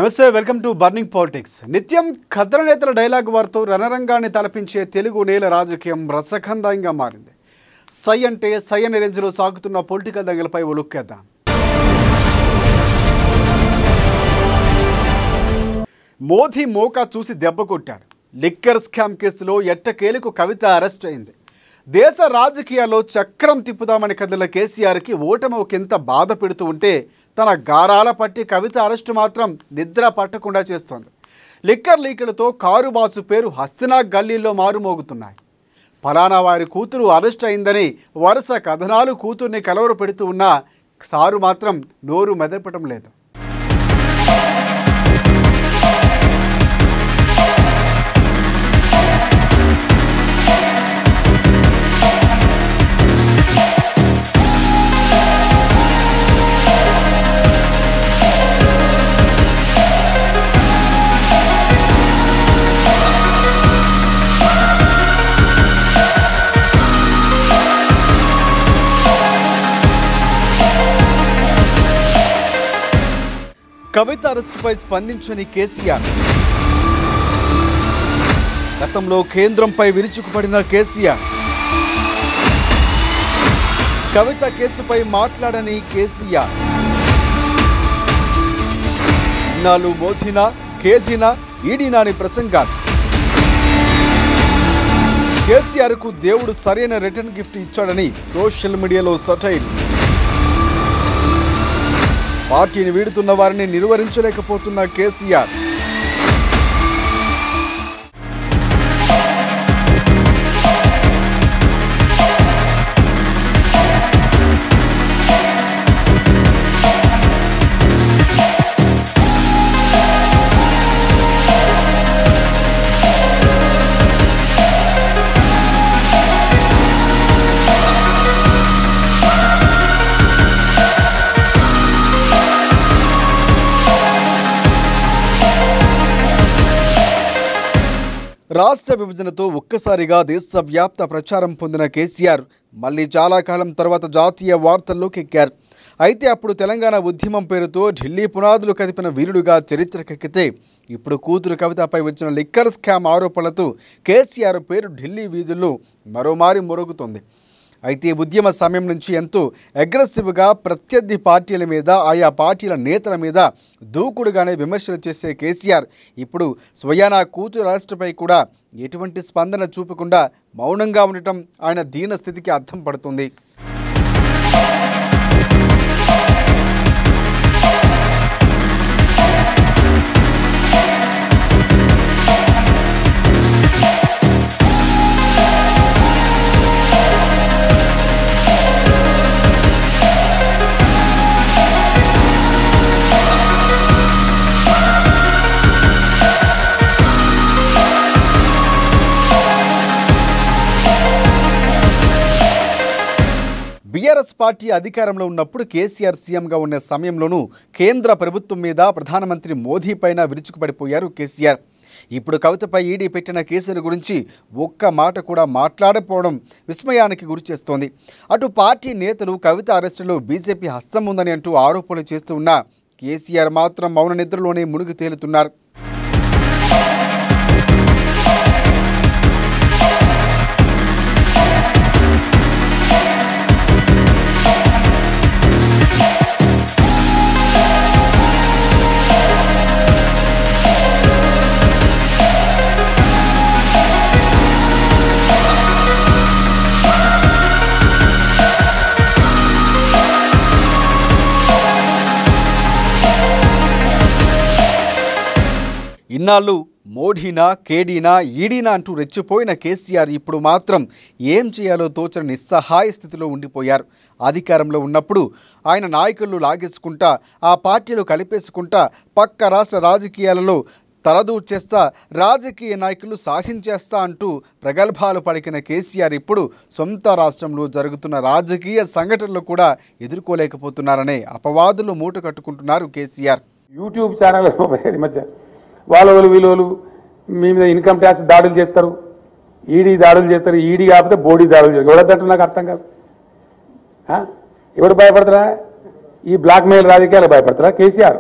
నమస్తే welcome to burning politics. నిత్యం ఖద్దరు నేతల డైలాగ్ వారితో రణరంగాన్ని తలపించే తెలుగు నేల రాజకీయం రసఖందంగా మారింది. సై అంటే సై అనే రేంజ్లో సాగుతున్న పొలిటికల్ దంగలపై ఓ లుక్ వేద్దాం. మోదీ మోకా చూసి దెబ్బ కొట్టాడు. లిక్కర్ స్కామ్ కేసులో ఎట్టకేలకు కవిత అరెస్ట్ అయింది. దేశ రాజకీయాల్లో చక్రం తిప్పుదామని కదిలిన కేసీఆర్కి ఓటమి ఒకంత బాధ పెడుతూ ఉంటే తన గారాల పట్టి కవిత అరెస్టు మాత్రం నిద్ర పట్టకుండా చేస్తోంది. లిక్కర్ లీకులతో కారుబాసు పేరు హస్తినా గల్లీలో మారుమోగుతున్నాయి. ఫలానా వారి కూతురు అరెస్ట్ అయిందని వరుస కథనాలు కూతుర్ని కలవరు పెడుతూ ఉన్నా సారు మాత్రం నోరు మెదపటం లేదు. కవిత అరెస్టుపై స్పందించని కేసీఆర్, గతంలో కేంద్రంపై విరుచుకుపడిన కేసీఆర్, కవిత కేసుపై మాట్లాడని కేసీఆర్, ఇన్నాళ్ళు మోదీనా ఖేదీనా ఈడీనా అని ప్రసంగాలు. కేసీఆర్కు దేవుడు సరైన రిటర్న్ గిఫ్ట్ ఇచ్చాడని సోషల్ మీడియాలో సటైర్. పార్టీని వీడుతున్న వారిని నిర్వహించలేకపోతున్న కేసీఆర్. రాష్ట్ర విభజనతో ఒక్కసారిగా దేశవ్యాప్త ప్రచారం పొందిన కేసీఆర్ మళ్ళీ చాలా కాలం తర్వాత జాతీయ వార్తల్లోకి ఎక్కారు. అయితే అప్పుడు తెలంగాణ ఉద్యమం పేరుతో ఢిల్లీ పునాదులు కదిపిన వీరుడుగా చరిత్రకెక్కితే ఇప్పుడు కూతురు కవితపై వచ్చిన లిక్కర్ స్కామ్ ఆరోపణలతో కేసీఆర్ పేరు ఢిల్లీ వీధుల్లో మరోమారి మొరుగుతోంది. అయితే ఉద్యమ సమయం నుంచి ఎంతో అగ్రెసివ్గా ప్రత్యర్థి పార్టీల మీద ఆయా పార్టీల నేతల మీద దూకుడుగానే విమర్శలు చేసే కేసీఆర్ ఇప్పుడు స్వయానా కూతురు అరెస్టుపై కూడా ఎటువంటి స్పందన చూపకుండా మౌనంగా ఉండటం ఆయన దీన స్థితికి అర్థం పడుతుంది. బీఆర్ఎస్ పార్టీ అధికారంలో ఉన్నప్పుడు కేసీఆర్ సీఎంగా ఉన్న సమయంలోనూ కేంద్ర ప్రభుత్వం మీద ప్రధానమంత్రి మోదీ పైన విరుచుకుపడిపోయారు కేసీఆర్. ఇప్పుడు కవితపై ఈడీ పెట్టిన కేసుల గురించి ఒక్క మాట కూడా మాట్లాడకపోవడం విస్మయానికి గురిచేస్తోంది. అటు పార్టీ నేతలు కవిత అరెస్టులో బీజేపీ హస్తం ఉందని అంటూ ఆరోపణలు చేస్తూ ఉన్నా కేసీఆర్ మాత్రం మౌన నిద్రలోనే మునిగి తేలుతున్నారు. ఇన్నాళ్ళు మోడీనా కేడీనా ఈడీనా అంటూ రెచ్చిపోయిన కేసీఆర్ ఇప్పుడు మాత్రం ఏం చేయాలో తోచని నిస్సహాయ స్థితిలో ఉండిపోయారు. అధికారంలో ఉన్నప్పుడు ఆయన నాయకులు లాగేసుకుంటా ఆ పార్టీలు కలిపేసుకుంటా పక్క రాష్ట్ర రాజకీయాలలో తలదూర్చేస్తా రాజకీయ నాయకులు శాసించేస్తా అంటూ ప్రగల్భాలు పలికిన కేసీఆర్ ఇప్పుడు సొంత రాష్ట్రంలో జరుగుతున్న రాజకీయ సంఘటనలు కూడా ఎదుర్కోలేకపోతున్నారనే అపవాదులు మూట కట్టుకుంటున్నారు కేసీఆర్. యూట్యూబ్ ఛానల్ మధ్య వాళ్ళు వీళ్ళు మీ మీద ఇన్కమ్ ట్యాక్స్ దాడులు చేస్తారు, ఈడీ దాడులు చేస్తారు, ఈడీ కాకపోతే బోడీ దాడులు చేస్తారు. ఎవడదంటే నాకు అర్థం కాదు. ఎవరు భయపడతారా? ఈ బ్లాక్ మెయిల్ రాజకీయాలు భయపడతారా? కేసీఆర్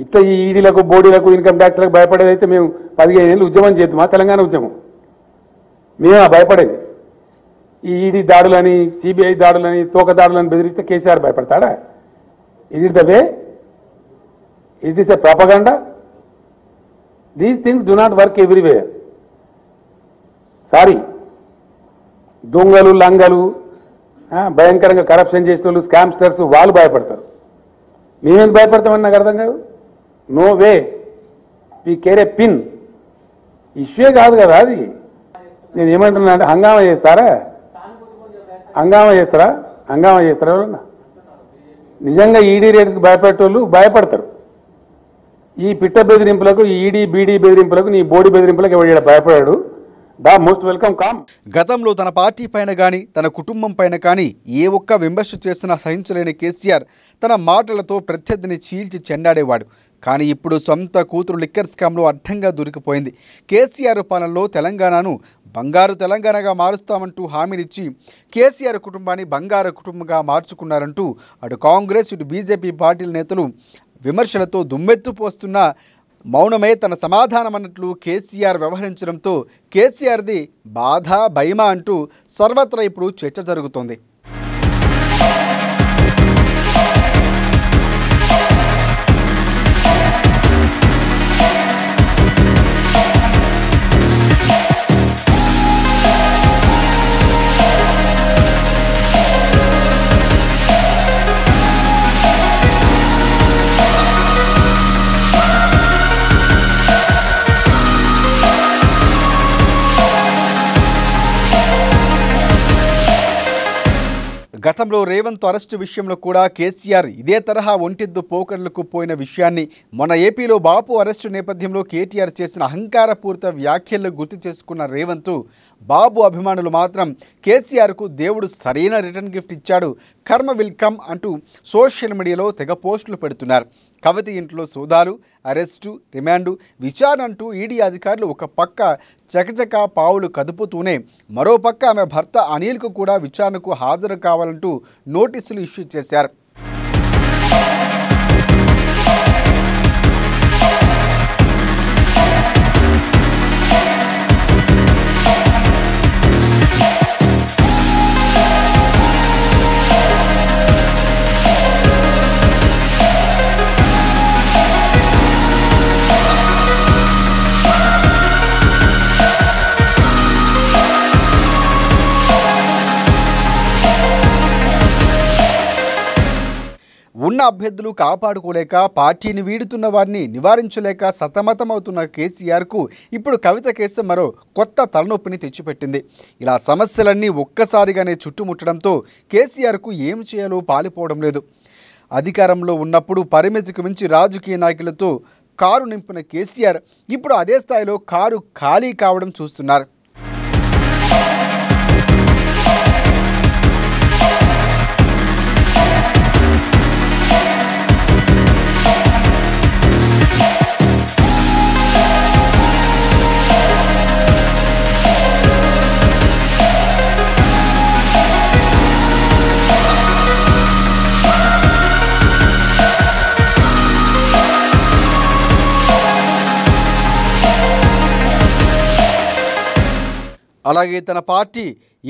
ఇట్లా ఈ ఈడీలకు బోడీలకు ఇన్కమ్ ట్యాక్స్లకు భయపడేది అయితే మేము 15 ఏళ్ళు ఉద్యమం చేద్దామా తెలంగాణ ఉద్యమం మేమా భయపడేది ఈ ఈడీ దాడులని సిబిఐ దాడులని తోక దాడులని బెదిరిస్తే కేసీఆర్ భయపడతాడా is it the way is this a propaganda these things do not work everywhere sorry దొంగలు లంగలు భయంకరంగా కరప్షన్ చేసిన వాళ్ళు స్కామ్స్టర్స్ వాళ్ళు భయపడతారు మేమేందుకు భయపడతామని నాకు అర్థం కాదు no way we care a pin issue కాదు కదా అది నేను ఏమంటున్నా అంటే హంగామా చేస్తారా ఎవరన్నా నిజంగా ఈడీ రేట్స్కి భయపెట్టేవాళ్ళు భయపడతారు ఈ పిట్ట బెదిరింపులకు ఈడీ బీడీ బెదిరింపులకు నీ బోడీ బెదిరింపులకు ఎవడు భయపడాడు దా మోస్ట్ వెల్కమ్ కామ్. గతంలో తన పార్టీ పైన కానీ తన కుటుంబం పైన కానీ ఏ ఒక్క విమర్శ చేసినా సహించలేని కేసీఆర్ తన మాటలతో ప్రత్యర్థిని చీల్చి చెండాడేవాడు. కానీ ఇప్పుడు సొంత కూతురు లిక్కర్ స్కామ్లో అడ్డంగా దొరికిపోయింది. కేసీఆర్ పాలనలో తెలంగాణను బంగారు తెలంగాణగా మారుస్తామంటూ హామీనిచ్చి కేసీఆర్ కుటుంబాన్ని బంగారు కుటుంబంగా మార్చుకున్నారంటూ అటు కాంగ్రెస్ ఇటు బీజేపీ పార్టీల నేతలు విమర్శలతో దుమ్మెత్తుపోస్తున్న మౌనమే తన సమాధానమన్నట్లు కేసీఆర్ వ్యవహరించడంతో కేసీఆర్ది బాధ భయమా అంటూ సర్వత్రా ఇప్పుడు చర్చ జరుగుతోంది. గతంలో రేవంత్ అరెస్టు విషయంలో కూడా కేసీఆర్ ఇదే తరహా ఒంటెద్దు పోకడలకు పోయిన విషయాన్ని మొన్న ఏపీలో బాపు అరెస్టు నేపథ్యంలో కేటీఆర్ చేసిన అహంకారపూరిత వ్యాఖ్యలు గుర్తు చేసుకున్న రేవంత్ బాబు అభిమానులు మాత్రం కేసీఆర్కు దేవుడు సరైన రిటర్న్ గిఫ్ట్ ఇచ్చాడు, కర్మ విల్ కమ్ అంటూ సోషల్ మీడియాలో తెగ పోస్టులు పెడుతున్నారు. కవిత ఇంట్లో సోదాలు, అరెస్టు, రిమాండు, విచారణ అంటూ ఈడీ అధికారులు ఒక పక్క చకచక పావులు కదుపుతూనే మరోపక్క ఆమె భర్త అనిల్కు కూడా విచారణకు హాజరు కావాలంటూ నోటీసులు ఇష్యూ చేశారు. ఉన్న అభ్యర్థులు కాపాడుకోలేక పార్టీని వీడుతున్న వారిని నివారించలేక సతమతమవుతున్న కేసీఆర్కు ఇప్పుడు కవిత కేసు మరో కొత్త తలనొప్పిని తెచ్చిపెట్టింది. ఇలా సమస్యలన్నీ ఒక్కసారిగానే చుట్టుముట్టడంతో కేసీఆర్కు ఏం చేయాలో పాలుపోవడం లేదు. అధికారంలో ఉన్నప్పుడు పరిమితికి మించి రాజకీయ నాయకులతో కారు నింపిన కేసీఆర్ ఇప్పుడు అదే స్థాయిలో కారు ఖాళీ కావడం చూస్తున్నారు. అలాగే తన పార్టీ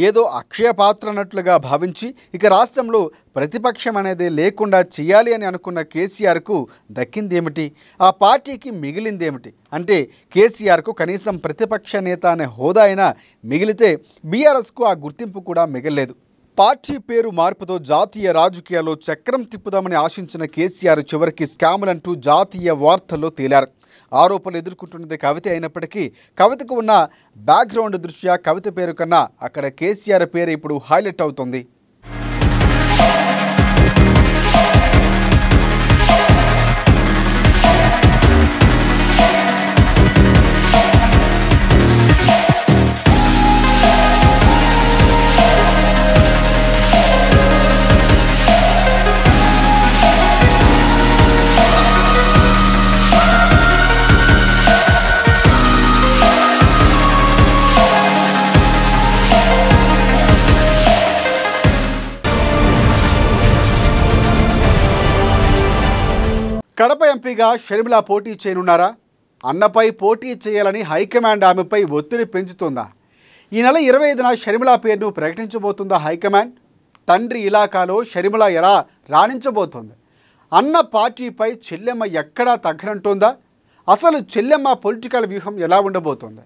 ఏదో అక్షయ పాత్ర అన్నట్లుగా భావించి ఇక రాష్ట్రంలో ప్రతిపక్షం అనేది లేకుండా చేయాలి అని అనుకున్న కేసీఆర్కు దక్కిందేమిటి? ఆ పార్టీకి మిగిలిందేమిటి? అంటే కేసీఆర్కు కనీసం ప్రతిపక్ష నేత అనే హోదా అయినా మిగిలితే బీఆర్ఎస్కు ఆ గుర్తింపు కూడా మిగలలేదు. పార్టీ పేరు మార్పుతో జాతీయ రాజకీయాల్లో చక్రం తిప్పుదామని ఆశించిన కేసీఆర్ చివరికి స్కాములంటూ జాతీయ వార్తల్లో తేలారు. ఆరోపణలు ఎదుర్కొంటున్నది కవిత అయినప్పటికీ కవితకు ఉన్న బ్యాక్గ్రౌండ్ దృష్ట్యా కవిత పేరు కన్నా అక్కడ కేసీఆర్ పేరు ఇప్పుడు హైలైట్ అవుతుంది. కడప ఎంపీగా షర్మిల పోటీ చేయనున్నారా? అన్నపై పోటీ చేయాలని హైకమాండ్ ఆమెపై ఒత్తిడి పెంచుతుందా? ఈ నెల 25న షర్మిల పేరును ప్రకటించబోతుందా హైకమాండ్? తండ్రి ఇలాకాలో షర్మిల ఎలా రాణించబోతోంది? అన్న పార్టీపై చెల్లెమ్మ ఎక్కడా తగ్గనంటోందా? అసలు చెల్లెమ్మ పొలిటికల్ వ్యూహం ఎలా ఉండబోతోంది?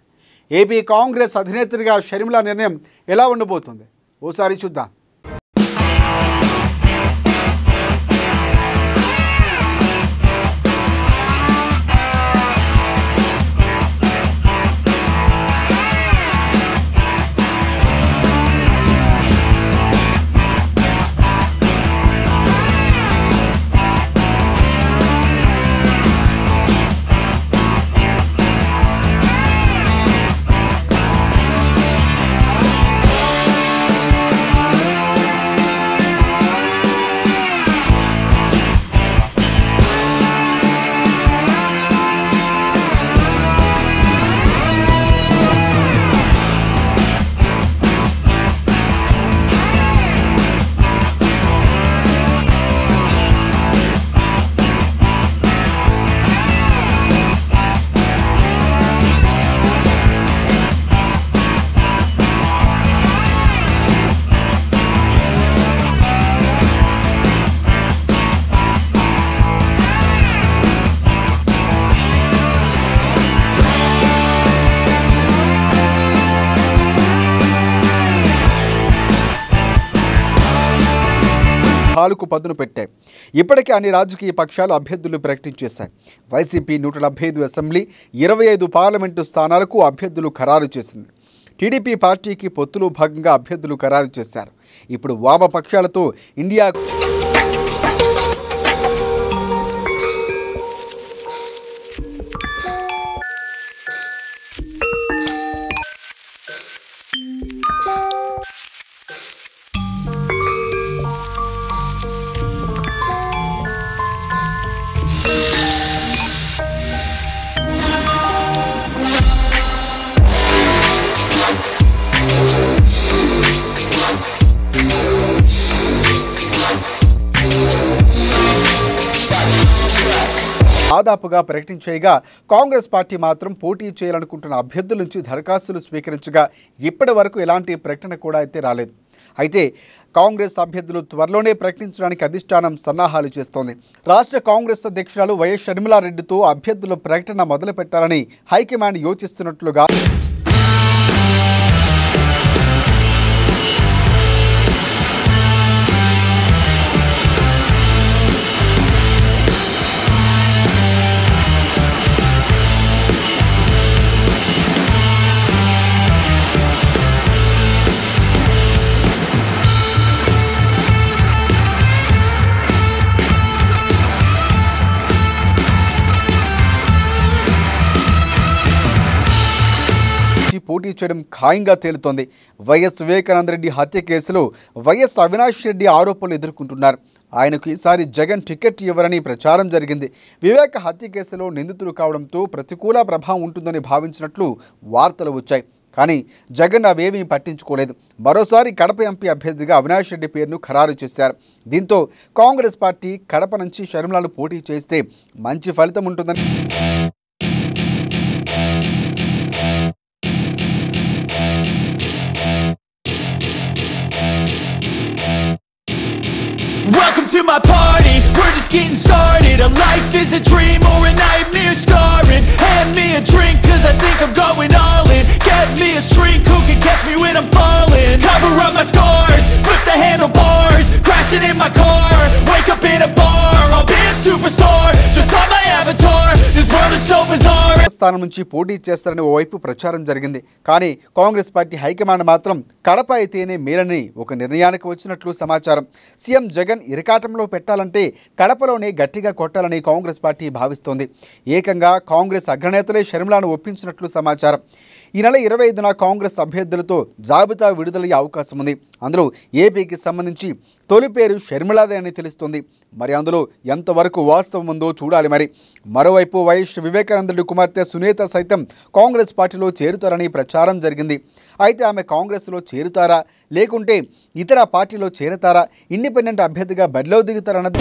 ఏపీ కాంగ్రెస్ అధినేత్రిగా షర్మిల నిర్ణయం ఎలా ఉండబోతుంది? ఓసారి చూద్దాం. హాలుకు పదును పెట్టాయి. ఇప్పటికే అన్ని రాజకీయ పక్షాలు అభ్యర్థులు ప్రకటించేశాయి. వైసీపీ 175 అసెంబ్లీ, 25 పార్లమెంటు స్థానాలకు అభ్యర్థులు ఖరారు చేసింది. టీడీపీ పార్టీకి పొత్తులో భాగంగా అభ్యర్థులు ఖరారు చేశారు. ఇప్పుడు వామపక్షాలతో ఇండియా దాదాపుగా ప్రకటించేయగా కాంగ్రెస్ పార్టీ మాత్రం పోటీ చేయాలనుకుంటున్న అభ్యర్థుల నుంచి దరఖాస్తులు స్వీకరించగా ఇప్పటి వరకు ఎలాంటి ప్రకటన కూడా అయితే రాలేదు. అయితే కాంగ్రెస్ అభ్యర్థులు త్వరలోనే ప్రకటించడానికి అధిష్టానం సన్నాహాలు చేస్తోంది. రాష్ట్ర కాంగ్రెస్ అధ్యక్షురాలు వైఎస్ షర్మిలారెడ్డితో అభ్యర్థుల ప్రకటన మొదలు పెట్టాలని హైకమాండ్ యోచిస్తున్నట్లుగా పోటీ చేయడం ఖాయంగా తేలుతోంది. వైఎస్ వివేకానంద రెడ్డి హత్య కేసులో వైఎస్ అవినాష్ రెడ్డి ఆరోపణలు ఎదుర్కొంటున్నారు. ఆయనకు ఈసారి జగన్ టికెట్ ఇవ్వరని ప్రచారం జరిగింది. వివేక హత్య కేసులో నిందితులు కావడంతో ప్రతికూల ప్రభావం ఉంటుందని భావించినట్లు వార్తలు వచ్చాయి. కానీ జగన్ అవేమీ పట్టించుకోలేదు. మరోసారి కడప ఎంపీ అభ్యర్థిగా అవినాష్ రెడ్డి పేరును ఖరారు చేశారు. దీంతో కాంగ్రెస్ పార్టీ కడప నుంచి షర్మిలను పోటీ చేస్తే మంచి ఫలితం ఉంటుందని Welcome to my party, we're just getting started. A life is a dream or a nightmare scarring. Hand me a drink cause I think I'm going all in. Get me a shrink who can catch me when I'm falling. Cover up my scars, flip the handlebars. Crashing in my car, wake up in a bar. I'll be a superstar, just on my avatar. This world is so bizarre. స్థానం నుంచి పోటీ చేస్తారని ఓవైపు ప్రచారం జరిగింది. కానీ Congress party high command మాత్రం కడప అయితేనే మేలని ఒక నిర్ణయానికి వచ్చినట్లు సమాచారం. సీఎం జగన్ ఇరకాటంలో పెట్టాలంటే కడపలోనే గట్టిగా కొట్టాలని కాంగ్రెస్ పార్టీ భావిస్తోంది. ఏకంగా కాంగ్రెస్ అగ్రనేతలే షర్మిలను ఒప్పించినట్లు సమాచారం. ఈ నెల 25న కాంగ్రెస్ అభ్యర్థులతో జాబితా విడుదలయ్యే అవకాశం ఉంది. అందులో ఏపీకి సంబంధించి తొలి పేరు షర్మిలాదే అని తెలుస్తుంది. మరి అందులో ఎంతవరకు వాస్తవం ఉందో చూడాలి. మరోవైపు వైఎస్ వివేకానంద కుమార్తె సునీత సైతం కాంగ్రెస్ పార్టీలో చేరుతారని ప్రచారం జరిగింది. అయితే ఆమె కాంగ్రెస్లో చేరుతారా లేకుంటే ఇతర పార్టీలో చేరతారా, ఇండిపెండెంట్ అభ్యర్థిగా బరిలో దిగుతారన్నది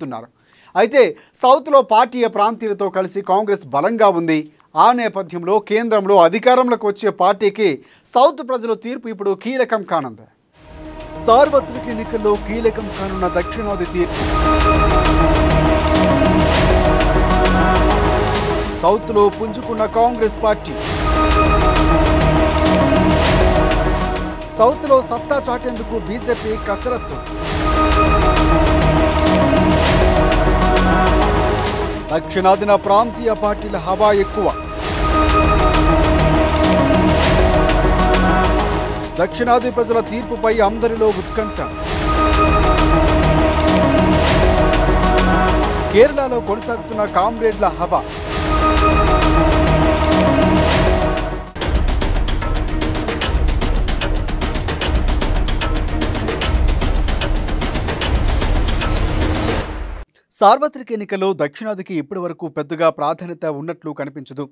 చెప్తున్నారు. అయితే సౌత్లో పార్టీ ప్రాంతీయులతో కలిసి కాంగ్రెస్ బలంగా ఉంది. ఆ నేపథ్యంలో కేంద్రంలో అధికారంలోకి వచ్చే పార్టీకి సౌత్ ప్రజల తీర్పు ఇప్పుడు కీలకం కానుంది. సార్వత్రిక ఎన్నికల్లో కీలకం కానున్న దక్షిణాది తీర్పు. సౌత్లో పుంజుకున్న కాంగ్రెస్ పార్టీ సౌత్లో సత్తా చాటేందుకు బీజేపీ కసరత్తు. దక్షిణాదిన ప్రాంతీయ పార్టీల హవా ఎక్కువ. దక్షిణాది ప్రజల తీర్పుపై అందరిలో ఉత్కంఠ. కేరళలో కొనసాగుతున్న కామ్రేడ్ల హవా. సార్వత్రిక ఎన్నికల్లో దక్షిణాదికి ఇప్పటి వరకు పెద్దగా ప్రాధాన్యత ఉన్నట్లు కనిపించదు.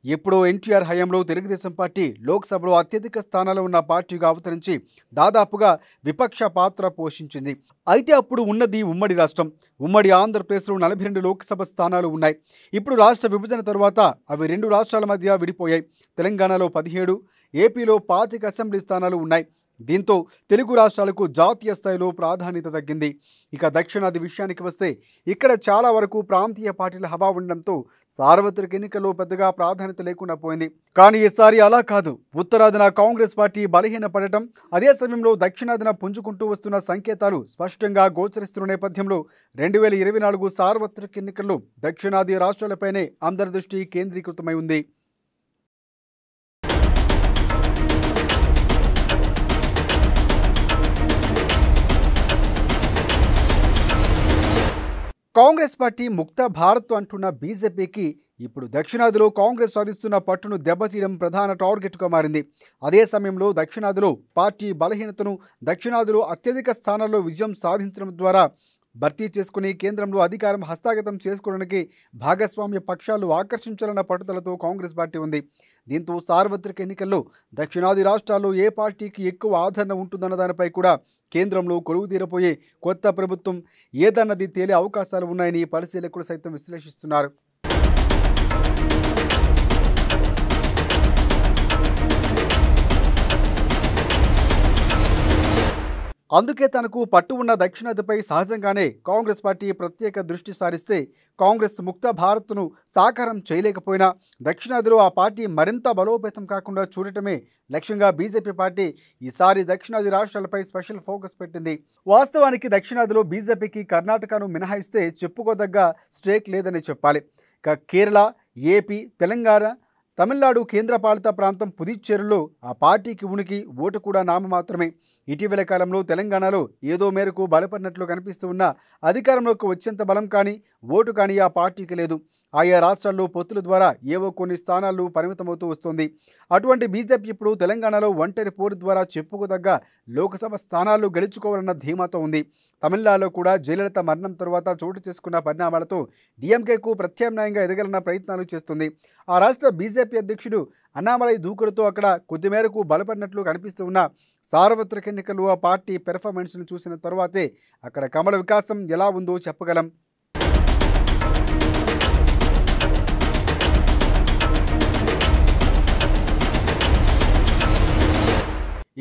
ఎప్పుడో ఎన్టీఆర్ హయాంలో తెలుగుదేశం పార్టీ లోక్సభలో అత్యధిక స్థానాలు ఉన్న పార్టీగా అవతరించి దాదాపుగా విపక్ష పాత్ర పోషించింది. అయితే అప్పుడు ఉన్నది ఉమ్మడి రాష్ట్రం. ఉమ్మడి ఆంధ్రప్రదేశ్లో 42 లోక్సభ స్థానాలు ఉన్నాయి. ఇప్పుడు రాష్ట్ర విభజన తర్వాత అవి 2 రాష్ట్రాల మధ్య విడిపోయాయి. తెలంగాణలో 17, ఏపీలో 25 అసెంబ్లీ స్థానాలు ఉన్నాయి. దీంతో తెలుగు రాష్ట్రాలకు జాతీయ స్థాయిలో ప్రాధాన్యత తగ్గింది. ఇక దక్షిణాది విషయానికి వస్తే ఇక్కడ చాలా వరకు ప్రాంతీయ పార్టీల హవా ఉండడంతో సార్వత్రిక ఎన్నికల్లో పెద్దగా ప్రాధాన్యత లేకుండా పోయింది. కానీ ఈసారి అలా కాదు. ఉత్తరాదిన కాంగ్రెస్ పార్టీ బలహీనపడటం, అదే సమయంలో దక్షిణాదిన పుంజుకుంటూ వస్తున్న సంకేతాలు స్పష్టంగా గోచరిస్తున్న నేపథ్యంలో 2024 సార్వత్రిక ఎన్నికల్లో దక్షిణాది రాష్ట్రాలపైనే అందరి దృష్టి కేంద్రీకృతమై ఉంది. కాంగ్రెస్ పార్టీ ముక్త భారత్ అంటున్న బీజేపీకి ఇప్పుడు దక్షిణాదిలో కాంగ్రెస్ సాధిస్తున్న పట్టును దెబ్బతీయడం ప్రధాన టార్గెట్గా మారింది. అదే సమయంలో దక్షిణాదిలో పార్టీ బలహీనతను దక్షిణాదిలో అత్యధిక స్థానాల్లో విజయం సాధించడం ద్వారా భర్తీ చేసుకుని కేంద్రంలో అధికారం హస్తగతం చేసుకోవడానికి భాగస్వామ్య పక్షాలు ఆకర్షించాలన్న పట్టుదలతో కాంగ్రెస్ పార్టీ ఉంది. దీంతో సార్వత్రిక ఎన్నికల్లో దక్షిణాది రాష్ట్రాల్లో ఏ పార్టీకి ఎక్కువ ఆదరణ ఉంటుందన్న దానిపై కూడా కేంద్రంలో కొలువు తీరపోయే కొత్త ప్రభుత్వం ఏదన్నది తేలే అవకాశాలు ఉన్నాయని పరిశీలకులు సైతం విశ్లేషిస్తున్నారు. అందుకే తనకు పట్టు ఉన్న దక్షిణాదిపై సహజంగానే కాంగ్రెస్ పార్టీ ప్రత్యేక దృష్టి సారిస్తే కాంగ్రెస్ ముక్త భారత్ను సాకారం చేయలేకపోయినా దక్షిణాదిలో ఆ పార్టీ మరింత బలోపేతం కాకుండా చూడటమే లక్ష్యంగా బీజేపీ పార్టీ ఈసారి దక్షిణాది రాష్ట్రాలపై స్పెషల్ ఫోకస్ పెట్టింది. వాస్తవానికి దక్షిణాదిలో బీజేపీకి కర్ణాటకను మినహాయిస్తే చెప్పుకోదగ్గ స్టేక్ లేదని చెప్పాలి. ఇక కేరళ, ఏపీ, తెలంగాణ, తమిళనాడు కేంద్రపాలిత ప్రాంతం పుదుచ్చేరిలో ఆ పార్టీకి ఉనికి, ఓటు కూడా నామమాత్రమే. ఇటీవల కాలంలో తెలంగాణలో ఏదో మేరకు బలపడినట్లు కనిపిస్తూ ఉన్న అధికారంలోకి వచ్చేంత బలం కానీ ఓటు కానీ ఆ పార్టీకి లేదు. ఆయా రాష్ట్రాల్లో పొత్తుల ద్వారా ఏవో కొన్ని స్థానాలు పరిమితమవుతూ వస్తుంది. అటువంటి బీజేపీ ఇప్పుడు తెలంగాణలో ఒంటరి పోరు ద్వారా చెప్పుకోదగ్గ లోక్సభ స్థానాలు గెలుచుకోవాలన్న ధీమాతో ఉంది. తమిళనాడులో కూడా జయలలిత మరణం తర్వాత చోటు చేసుకున్న పరిణామాలతో డీఎంకేకు ప్రత్యామ్నాయంగా ఎదగాలన్న ప్రయత్నాలు చేస్తుంది. ఆ రాష్ట్ర బీజేపీ అధ్యక్షుడు అన్నామలై దూకుడుతో అక్కడ కొద్ది మేరకు బలపడినట్లు కనిపిస్తూ ఉన్న సార్వత్రిక ఎన్నికల్లో ఆ పార్టీ పెర్ఫార్మెన్స్ను చూసిన తర్వాతే అక్కడ కమల వికాసం ఎలా ఉందో చెప్పగలం.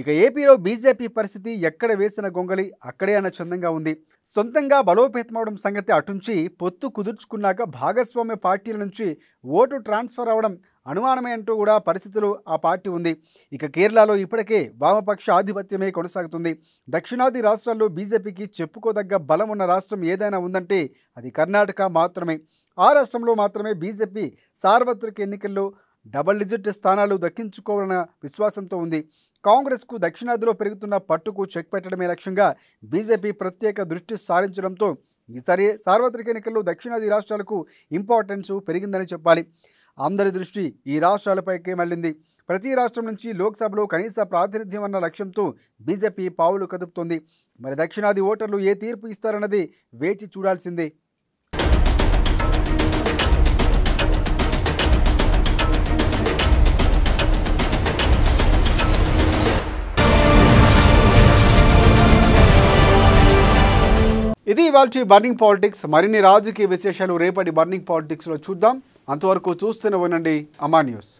ఇక ఏపీలో బీజేపీ పరిస్థితి ఎక్కడ వేసిన గొంగలి అక్కడే అన్న చందంగా ఉంది. సొంతంగా బలోపేతమవడం సంగతి అటుంచి పొత్తు కుదుర్చుకున్నాక భాగస్వామ్య పార్టీల నుంచి ఓటు ట్రాన్స్ఫర్ అవడం అనుమానమే అంటూ కూడా పరిస్థితులు ఆ పార్టీ ఉంది. ఇక కేరళలో ఇప్పటికే వామపక్ష ఆధిపత్యమే కొనసాగుతుంది. దక్షిణాది రాష్ట్రాల్లో బీజేపీకి చెప్పుకోదగ్గ బలం ఉన్న రాష్ట్రం ఏదైనా ఉందంటే అది కర్ణాటక మాత్రమే. ఆ రాష్ట్రంలో మాత్రమే బీజేపీ సార్వత్రిక ఎన్నికల్లో డబుల్ డిజిట్ స్థానాలు దక్కించుకోవాలన్న విశ్వాసంతో ఉంది. కాంగ్రెస్కు దక్షిణాదిలో పెరుగుతున్న పట్టుకు చెక్ పెట్టడమే లక్ష్యంగా బీజేపీ ప్రత్యేక దృష్టి సారించడంతో ఈసారి సార్వత్రిక ఎన్నికల్లో దక్షిణాది రాష్ట్రాలకు ఇంపార్టెన్స్ పెరిగిందని చెప్పాలి. అందరి దృష్టి ఈ రాష్ట్రాలపైకే మళ్ళింది. ప్రతి రాష్ట్రం నుంచి లోక్సభలో కనీస ప్రాతినిధ్యం అన్న లక్ష్యంతో బీజేపీ పావులు కదుపుతోంది. మరి దక్షిణాది ఓటర్లు ఏ తీర్పు ఇస్తారన్నది వేచి చూడాల్సిందే. ఇది ఇవాల్టి బర్నింగ్ పాలిటిక్స్. మరిన్ని రాజకీయ విశేషాలు రేపటి బర్నింగ్ పాలిటిక్స్లో చూద్దాం. అంతవరకు చూస్తూనే ఉండండి అమా న్యూస్.